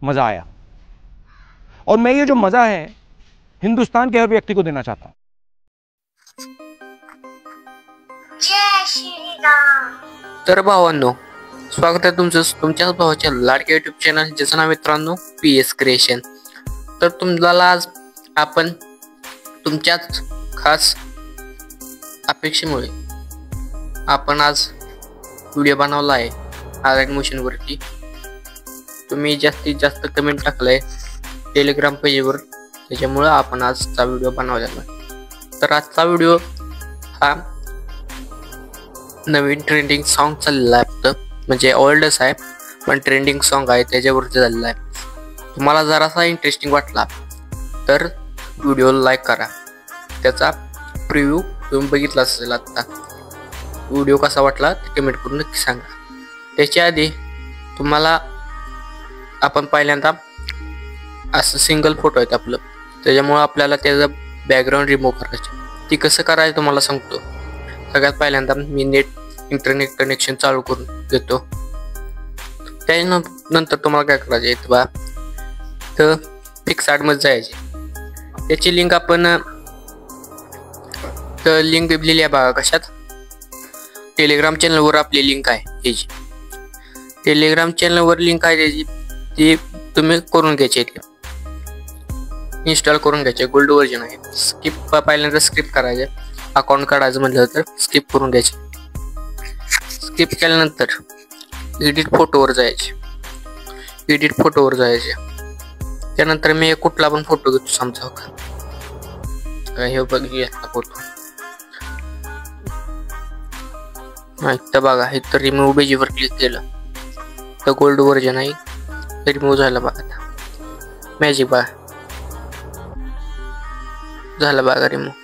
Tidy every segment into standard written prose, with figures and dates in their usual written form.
मजा आया। और मैं ये जो मजा है हिंदुस्तान के हर व्यक्ति को देना चाहता हूं। जय श्री राम। तर भावांनो, स्वागत आहे तुमचं तुमच्याच भावाच्या लाडक्या युट्यूब चॅनल, ज्याचं नाव मित्रांनो PS क्रिएशन। तर तुम्हाला आज आपण तुमच्याच खास अपेक्षेमुळे आपण आज व्हिडिओ बनवला आहे आर मोशन वरती। तुम्ही जास्तीत जास्त कमेंट टाकलाय टेलिग्राम पेजवर, त्याच्यामुळे आपण आजचा व्हिडिओ बनवलेला आहे। तर आजचा व्हिडिओ हा नवीन ट्रेंडिंग सॉन्ग चाललेला आहे, म्हणजे ओल्डच आहे पण ट्रेंडिंग सॉन्ग आहे त्याच्यावरती झालेला आहे। तुम्हाला जरासा इंटरेस्टिंग वाटला तर व्हिडिओला लाईक करा। त्याचा प्रिव्ह्यू तुम्ही बघितला असेल आता। व्हिडिओ कसा वाटला ते कमेंट करून नक्की सांगा। त्याच्या आधी तुम्हाला आपण पहिल्यांदा असं सिंगल फोटो आहे आपलं, त्याच्यामुळे आपल्याला त्याचा बॅकग्राऊंड रिमूव्ह करायचं। ती कसं करायचं तुम्हाला सांगतो। सगळ्यात पहिल्यांदा मी इंटरनेट कनेक्शन चालू करून घेतो। त्यानंतर तुम्हाला काय करायचं आहे बा, तर पिक्सआर्टमध्ये जायचे। त्याची लिंक आपण लिंक दिलेली आहे बघा कशात, टेलिग्राम चॅनलवर आपली लिंक आहे त्याची। टेलिग्राम चॅनलवर लिंक आहे त्याची, ती तुम्ही करून घ्यायची, इन्स्टॉल करून घ्यायचे। गोल्ड व्हर्जन आहे। स्किप पहिल्यांदा स्किप करायचे, अकाउंट काढायचं म्हटलं तर स्किप करून घ्यायचे। स्किप केल्यानंतर एडिट फोटोवर जायचे। एडिट फोटोवर जायचे त्यानंतर मी कुठला पण फोटो घेतो समजा का, हे बघूया फोटो इथं बघा, इथं रिमूव्ह पेजवर क्लिक केलं तर गोल्ड व्हर्जन आहे, रिमूव्ह झाला बघा। आता मॅजिक बघा झालं बघा रिमूव्ह।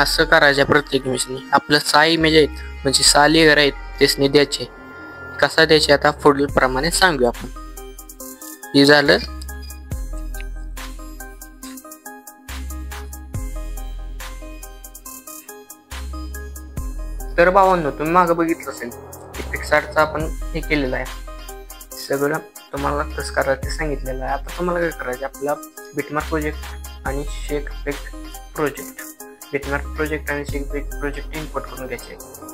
असं करायचं प्रत्येक इमेजनी। आपलं 6 इमेज आहेत, म्हणजे 6 लेयर आहेत, तेच द्यायचे। कसा द्यायचे आता पुढील प्रमाणे सांगू आपण। हे झालं तर भावांनो, तुम्ही मागं बघितलं असेल पिक्सआर्टचं आपण हे केलेलं आहे सगळं, तुम्हाला कसं करायचं ते सांगितलेलं आहे। आता तुम्हाला काय करायचं, आपला बिटमार्क प्रोजेक्ट आणि शेक इफेक्ट प्रोजेक्ट, बिटमार्क प्रोजेक्ट आणि शेक इफेक्ट प्रोजेक्ट इम्पोर्ट करून घ्यायचे।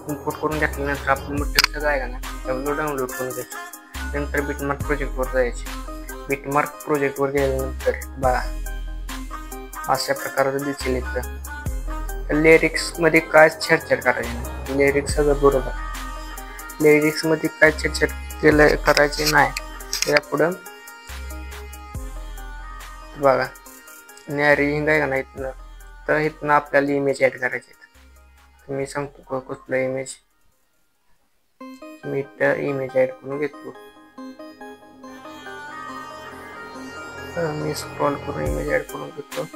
इम्पोर्ट करून घेतल्यानंतर आपण मटेरियल सगळं आहे का ना डाउनलोड करून घ्यायचे। नंतर बिटमार्क प्रोजेक्टवर जायचे। बिटमार्क प्रोजेक्टवर गेल्यानंतर बघा अशा प्रकारचं दिसेल इथं। लिरिक्स मध्ये काय छेडछाड करायची, लिरिक्स सगळं बरोबर, लिरिक्स मध्ये काय छेडछाड केलं करायचे नाही। त्या पुढं बघा नॅरिंग आहे का नाही, तर इथनं आपल्याला इमेज ऍड करायचे। मी सांगतो कुठला इमेज, मी इथं इमेज ऍड करून घेतो। मी स्क्रॉल करून इमेज ऍड करून घेतो।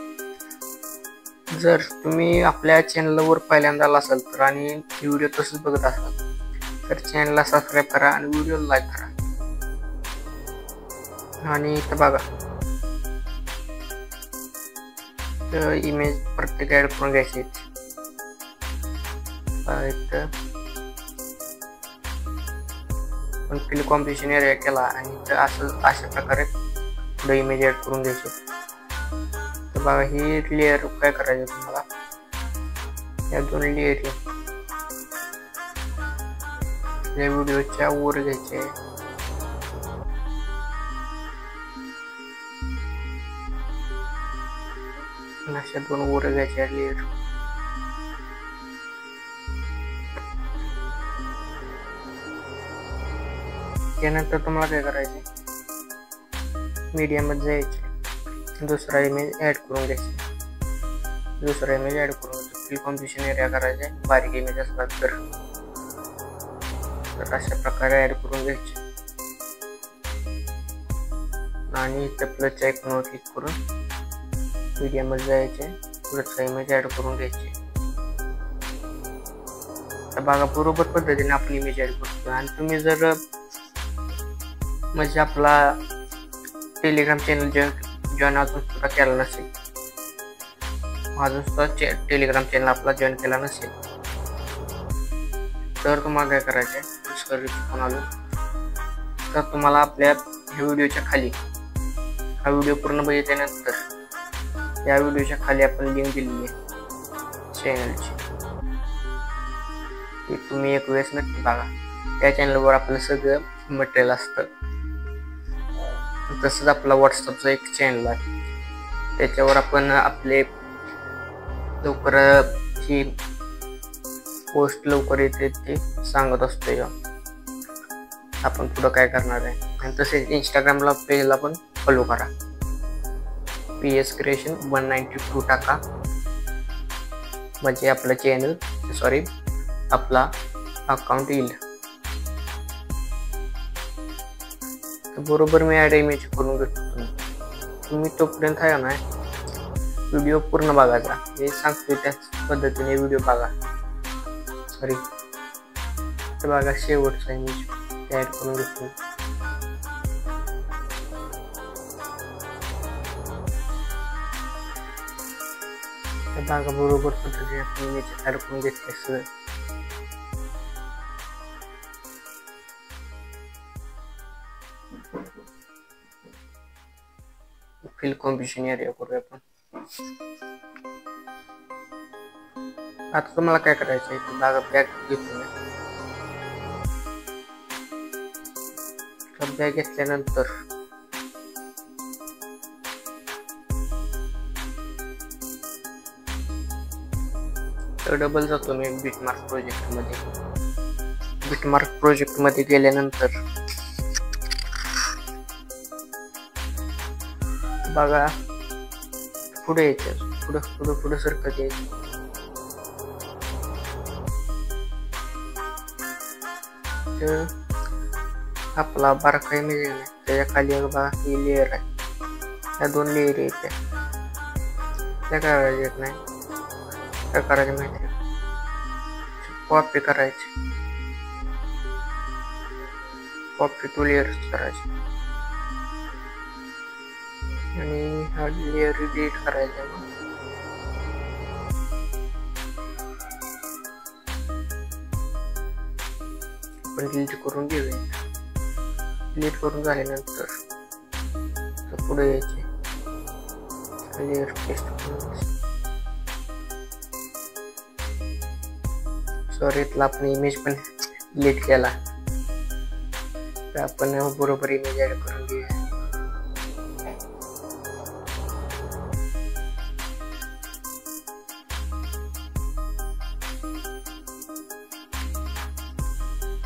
जर तुम्ही आपल्या चॅनलवर पहिल्यांदा आला असाल तर आणि व्हिडिओ तसंच बघत असाल तर चॅनलला सबस्क्राईब करा आणि व्हिडिओला लाईक करा। आणि इथं बघा तर इमेज प्रत्येक ऍड करून घ्यायची। इथं पण फिल कॉम्बिनेशन एरिया केला आणि इथं असं अशा प्रकारे पुढे इमेज ऍड करून घ्यायची। तर बघा ही लेअर काय करायचं तुम्हाला, या 2 लेअर या व्हिडिओच्या वर घ्यायचे। अशा 2 वर घ्यायच्या लेअर। त्यानंतर तुम्हाला काय करायचे, मीडियम मध्ये जायचे, दुसरा इमेज ऍड करून घ्यायचे। दुसरा इमेज ऍड करून फिल कॉम्बिनेशन एरिया करायचे, बारीक इमेज असला तर अशा प्रकारे ऍड करून घ्यायचे। आणि इथं प्लसच्या आयकॉनवर क्लिक करून मीडियम मध्ये जायचे, पुढचा इमेज ऍड करून घ्यायचे। तर बघा बरोबर पद्धतीने आपण इमेज ऍड करतो। आणि तुम्ही जर म्हणजे आपला टेलिग्राम चॅनल जॉईन अजून सुद्धा केला नसेल, अजून सुद्धा टेलिग्राम चॅनल आपला जॉईन केला नसेल तर तुम्हाला काय करायचं आहे, सॉरी चुकून आलो. तर तुम्हाला आपल्या ह्या व्हिडिओच्या खाली हा व्हिडिओ पूर्ण बघितल्यानंतर या व्हिडिओच्या खाली आपण लिंक दिलेली आहे चॅनलची, ती तुम्ही एक वेळेस नक्की बघा. त्या चॅनलवर आपलं सगळं मटेरियल असतं. तसंच आपला व्हॉट्सअपचा एक चॅनल आहे, त्याच्यावर आपण आपले लवकर ही पोस्ट लवकर येते ते सांगत असतो आपण पुढं काय करणार आहे. आणि तसेच इंस्टाग्रामला पेजला पण फॉलो करा, PS Creation 192 टाका, म्हणजे आपलं चॅनल आपला अकाउंट येईल. बरोबर मी ॲड इमेज करून घेतो. तुम्ही तोपर्यंत आहे ना व्हिडिओ पूर्ण बघायचा, जे सांगतोय त्याच पद्धतीने व्हिडिओ बघा. तर बघा शेवटचा इमेज ॲड करून घेतो. बघा बरोबर पद्धतीने आपण इमेज ॲड करून घेतले सगळं. फिल कॉम्बिनेशन एरिया करूया आपण. आता तुम्हाला काय करायचं आहे, बघा बॅग घेतो. बॅग घेतल्यानंतर तर डबल जातो मी बिटमार्क प्रोजेक्ट मध्ये. बिटमार्क प्रोजेक्ट मध्ये गेल्यानंतर बघा पुढे यायचं, पुढे सरकत यायचं. तर आपला बारका इमेज आहे, त्याच्या खाली बघा ही लेअर आहे, या 2 लेअर येते. त्या करायचं येत नाही, काय करायचं माहिती आहे, कॉपी करायची, कॉपी टू लेअर्स करायची आणि हा लेअर डिलीट करायचा. आपण डिलीट करून घेऊया. डिलीट करून झाल्यानंतर पुढे यायचे, लेअर पेस्ट करून. सॉरी इथला आपण इमेज पण डिलीट केला, तर आपण बरोबर इमेज ऍड करून घेऊया.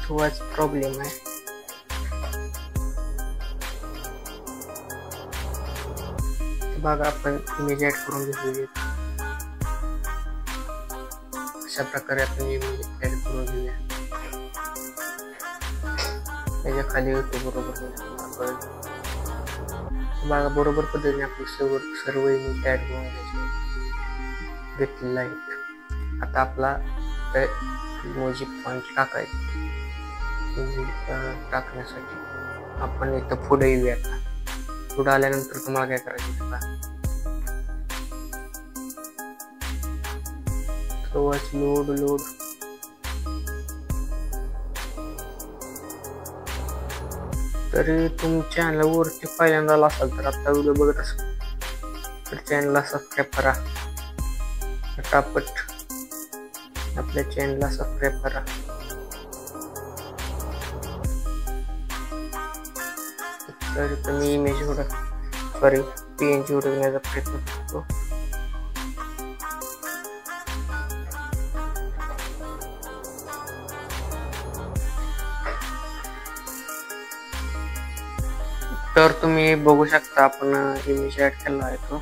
तोच प्रॉब्लेम आहे. बघा आपण इमेज ऍड करून घेऊया. अशा प्रकारे आपण इमेज ऍड करून घेऊया. त्याच्या खाली होतो बरोबर. बघा बरोबर पद्धतीने आपण सर्व इमेज ऍड करून घेतलेला आहे. आता आपला इमोजी पॉइंट टाकायचे. टाकण्यासाठी आपण इथं पुढे येऊया. पुढे आल्यानंतर तुम्हाला काय करायचं बघा, लोड. तरी तुमच्या चॅनलवरती पहिल्यांदा असाल तर आता व्हिडिओ बघत असाल तर चॅनलला सबस्क्राईब करा. पटापट आपल्या चॅनलला सबस्क्राईब करा. तर तुम्ही इमेज PNG उडवण्याचा प्रयत्न करतो. तर तुम्ही बघू शकता आपण इमेज ऍड केला आहे तो.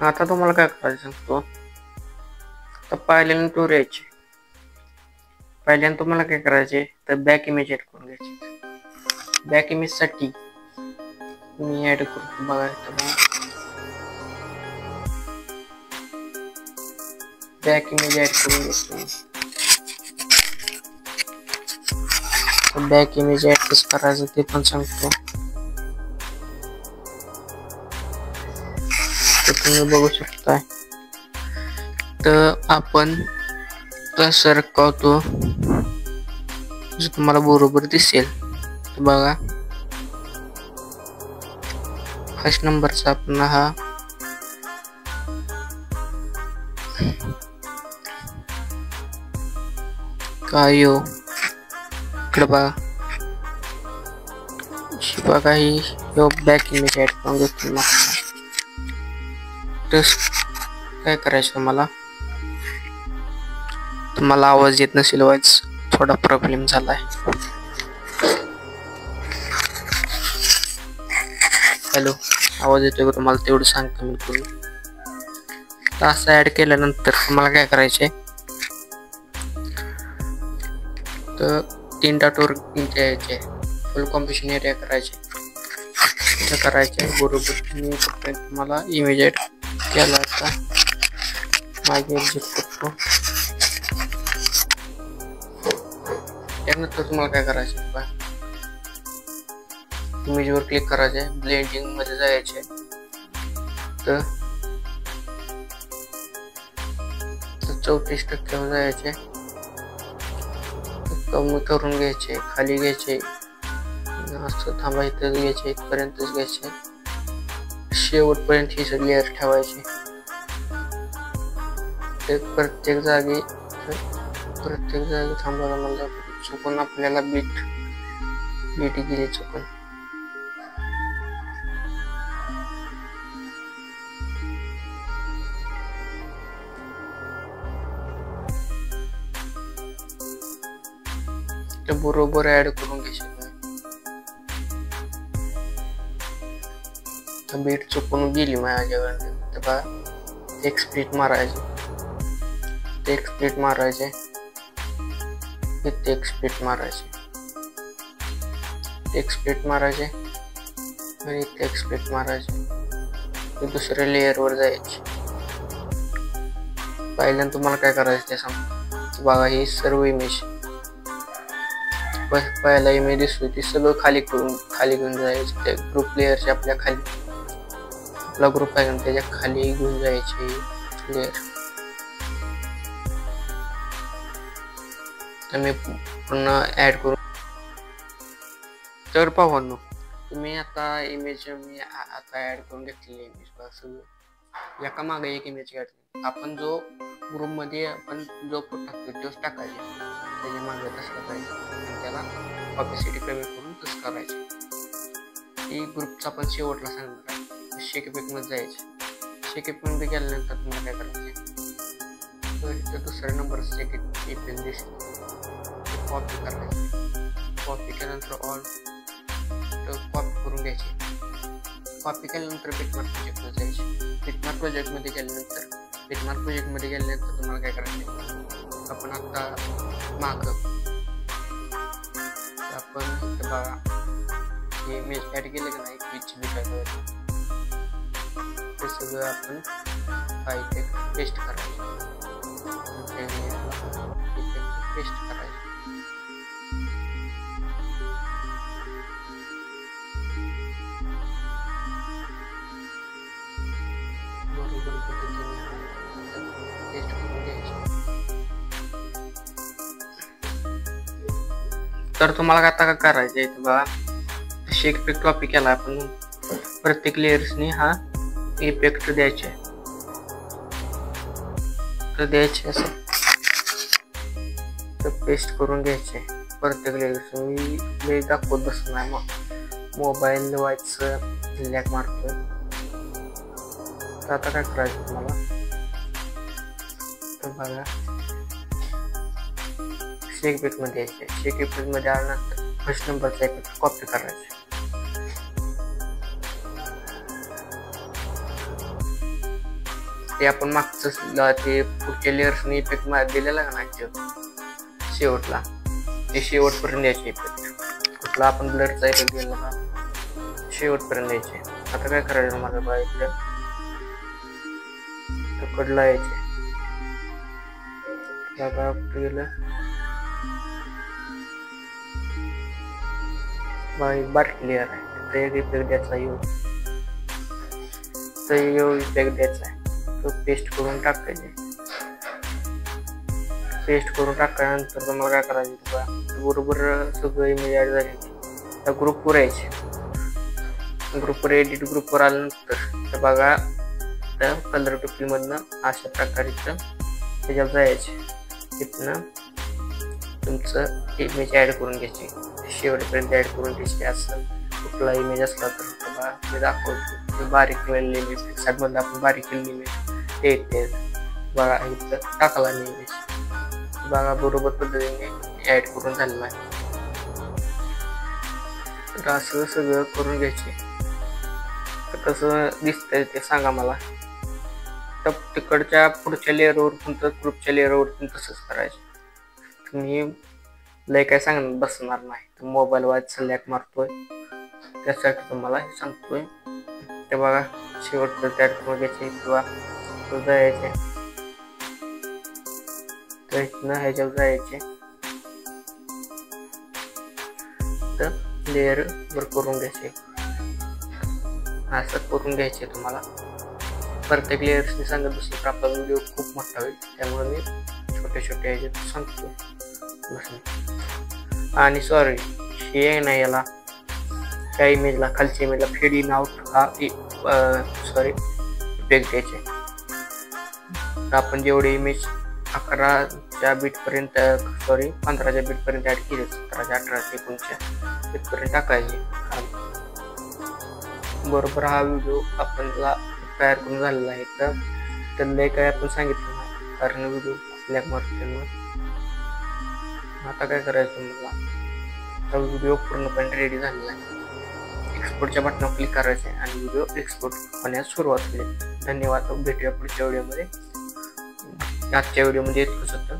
आता तुम्हाला काय करायचं सांगतो. तर पहिल्यांदा टूर यायचे. पहिल्यांदा तुम्हाला काय करायचे तर बॅक इमेज ऍड करून घ्यायचे. बॅक इमेज साठी मी ऍड करतो बघा. बॅक इमेज ऍड करून घेतो. बॅक इमेज ऍड कसं करायचं ते पण सांगतो. तुम्ही बघू शकता. तर आपण सरकवतो तसं तुम्हाला बरोबर दिसेल. तर बघा फर्स्ट नंबरचा आपण हा काय इकडे बघा काही बॅक इमेज ऍड करून घेतो. काय करायचं तुम्हाला आवाज येत नसेल वाईज थोडा प्रॉब्लेम झालाय. हॅलो, आवाज येतोय का तुम्हाला तेवढं सांगतो मी करून. तर असं ऍड केल्यानंतर तुम्हाला काय करायचंय तर 3 डॉटवर यायचे फुल कॉम्प्रेशन एरिया करायचे बरोबर. मी तुम्हाला इमेज ऍड केला आता मागे एक्झिट करतो. त्यानंतर तुम्हाला काय करायचं बघा इमेजवर क्लिक करायचे, ब्लेंडिंग मध्ये जायचे तर 34% जायचे, कमी करून घ्यायचे, खाली घ्यायचे, असं थांबायचं घ्यायचे, इथपर्यंतच घ्यायचे, शेवटपर्यंत ही सगळी लेअर ठेवायची. प्रत्येक जागी थांबायला मला चुकून आपल्याला बीट गेली चुकून. ते बरोबर ऍड करून घ्यायचे. बीट चुकून गेली माझ्याकडे तर बघा एक स्प्लिट मारायचे, एक स्प्लिट मारायचे, एक स्प्लिट मारायचे, एक स्प्लिट मारायचे आणि एक स्प्लिट मारायचे. दुसऱ्या लेअरवर जायचे. पहिल्यांदा तुम्हाला काय करायचं ते सांग. बघा ही सर्व इमेज पहिला इमेज दिसतो ती सगळं खाली घेऊन जायचं. त्या ग्रुप लेअरचे आपल्या खाली आपला ग्रुप आहे त्याच्या खाली घेऊन जायचे लेअर. तर मी पुन्हा ऍड करू. तर पाहून तुम्ही आता इमेज मी आता ऍड करून घेतलेली इमेज सगळं एका मागे एक इमेज काढली. आपण जो ग्रुप मध्ये आपण जो टाकतो तोच टाकायचे, त्याच्या मागे तसं पाहिजे. त्याला ऑपॅसिटी कमी करून तसं करायचं. ती ग्रुपचा आपण शेवटला सांगणार. शेक इफेक्ट मध्ये जायचे. शेक इफेक्ट मध्ये गेल्यानंतर तुम्हाला काय करायचे तर दुसऱ्या नंबरचं शेक इफेक्ट दिसेल कॉपी करायचे. कॉपी केल्यानंतर ऑल कॉपी करून घ्यायचे. कॉपी केल्यानंतर बिटमार्क प्रोजेक्ट मध्ये जायचे. बिटमार्क प्रोजेक्ट मध्ये गेल्यानंतर तुम्हाला काय करायचं आपण आता माग आपण बघा हे इमेज ऍड केलं का नाही क्विच बिटावर ते सगळं आपण इफेक्ट पेस्ट करायचं. पेस्ट करायचं. बरोबर पद्धतीने पेस्ट करून घ्यायचं. तर तुम्हाला आता काय करायचं आहे बघा शेक इफेक्ट कॉपी केला आपण. प्रत्येक लेयर्सनी हा इफेक्ट द्यायचे तर द्यायचे असं तर पेस्ट करून घ्यायचे प्रत्येक लेयर्स. मी दाखवत बसत नाही मग मोबाईल व्हायचं लॅग मारतोय. तर आता काय करायचं तुम्हाला तर बघा शेक इफेक्ट मध्ये यायचे. शेक इफेक्ट मध्ये आल्यानंतर फर्स्ट नंबरचा इफेक्ट कॉपी करायचा. ते आपण मागचं ते पुढच्या लेअर्सने इफेक्ट दिलेला का नाही शेवटला ते शेवटपर्यंत द्यायचे इफेक्ट. कुठला आपण ब्लडचा इफेक्ट दिला ना शेवटपर्यंत द्यायचे. आता काय करायचं मला बघा इकडे कडला यायचे बघा गेलं बारीक लेअर आहे तर एक इफेक्ट द्यायचा इफेक्ट द्यायचा आहे तो पेस्ट करून टाकायचे. पेस्ट करून टाकल्यानंतर तुम्हाला काय करायचं बघा, बरोबर सगळं इमेज ॲड झाले त्या ग्रुपवर यायचे. ग्रुपवर एडिट ग्रुपवर आल्यानंतर तर बघा त्या कलर टोपीमधनं अशा प्रकारचं त्याच्यावर जायचे. तिथनं तुमचं इमेज ॲड करून घ्यायचे, शेवटपर्यंत ॲड करून घ्यायचे. असं कुठला इमेज असला तर बघा मी दाखवतो. बारीक केलेली इमेज पिक्सार्टमधलं आपण बारीक केलेली इमेज येते बघा, इथं टाकला मी इमेज बघा बरोबर पद्धतीने ॲड करून झालेला आहे. तर असं सगळं करून घ्यायचे. तर कसं दिसतंय ते सांगा मला. तर तिकडच्या पुढच्या लेअरवर पण तर ग्रुपच्या लेअरवर पण तसंच करायचं. तुम्ही लय काय सांगणार बसणार नाही. तर मोबाईल वाईज सिलेक्ट मारतोय त्यासाठी तुम्हाला हे सांगतोय. ते बघा शेवटचं ॲड करून घ्यायचे किंवा जायचे. तर इथनं ह्याच्यावर जायचे. तर लेअर वर करून घ्यायचे. असं करून घ्यायचे तुम्हाला. प्रत्येक लेअर्सनी सांगत बसलं तर आपला व्हिडिओ खूप मोठा होईल, त्यामुळे मी छोटे छोटे ह्याच्यात सांगतो बस. आणि सॉरी हे नाही, याला त्या इमेजला खालच्या इमेजला फेड इन आउट हा सॉरी इफेक्ट द्यायचे. आपण जेवढे इमेज 11च्या बीटपर्यंत सॉरी 15च्या बीटपर्यंत ॲड केले, 17च्या 18च्या 19च्या बीटपर्यंत टाकायचे. बरोबर हा व्हिडिओ आपण तयार करून झालेला आहे. तर लय काय आपण सांगितलं नाही कारण व्हिडिओ ब्लॅक मारतो. आता काय करायचं मला, हा व्हिडिओ पूर्णपणे रेडी झालेला आहे. एक्सपोर्टच्या बटनावर क्लिक करायचं आहे आणि व्हिडिओ एक्सपोर्ट होण्यास सुरुवात होईल. धन्यवाद. भेटूया पुढच्या व्हिडिओमध्ये. आजच्या व्हिडिओमध्ये इतकंच होतं.